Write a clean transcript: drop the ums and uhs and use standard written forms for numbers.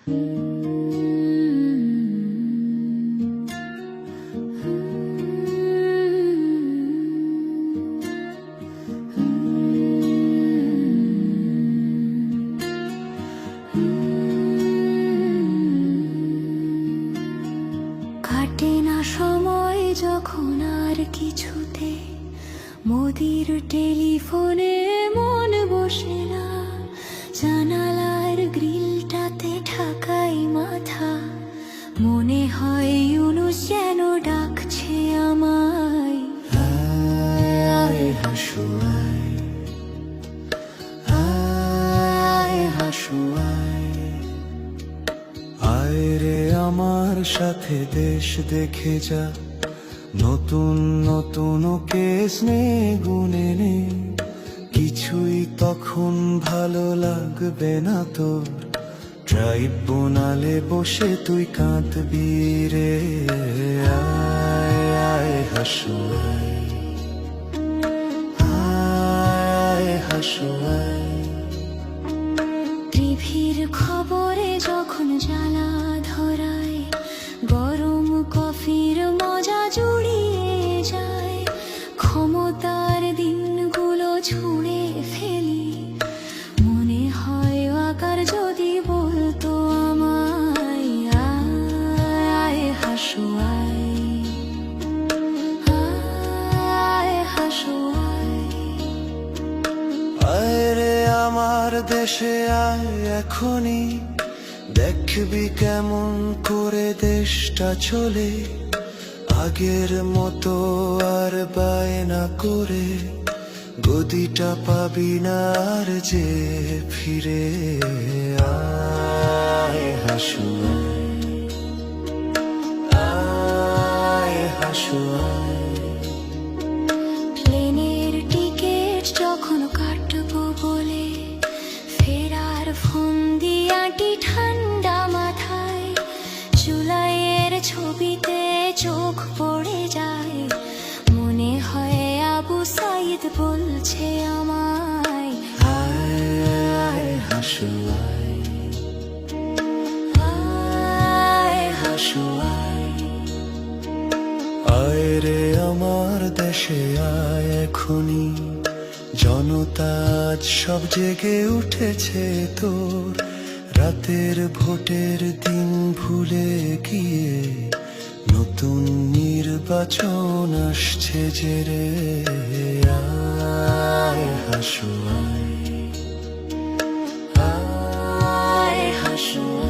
কাটে না সময় যখন আর কিছুতে, মোদির টেলিফোনে মন বসে না, জানালার গ্রিলটাতে ঠাকাই মাথা, মনে হয় ইউনুস যেন ডাকছে আমায়। আয় হাসু আয়, আয় হাসু আয়, আয় রে আমার সাথে দেশ দেখে যা, নতুন নতুন কেস নে গুনে নে, কিছুই তখন ভালো লাগবে না তোর, ট্রাইব্যুনালে বসে তুই কাঁদবি রে। আয় আয় হাসু আয়, আয় হাসু আয়, টিভির খবরে যখন জ্বালা ধরায়, গরম কফির মজা জুড়িয়ে যায়, ক্ষমতার দিনগুলো ছুঁড়ে ফেলি, মনে হয় আকার যদি বলতো আমায়। আয় হাসু আয়, আয় হাসু আয়, আয় রে আমার দেশে আয় এখনই, দেখবি কেমন করে দেশটা চলে, আগের মতো আর বায়না করে গদিটা পাবি না আর যে ফিরে। আয় হাসু আয়, আয় হাসু আয়, প্লেনের টিকিট যখন কাটবো বলে, ফেরার ফন্দিয়াটি ঠান্ডা মাথায়, জুলাইয়ের ছবিতে চোখ পড়ে যায়, মনে হয় আবু সাইদ বলছে আমায়। আয় আয় হাসু আয়, আয় হাসু আয়, আয় রে আমার দেশে আয় এখনই, জনতা আজ সব জেগে উঠেছে তোর, রাতের ভোটের দিন ভুলে গিয়ে নতুন নির্বাচন আসছে যে রে। আয় হাসু আয়,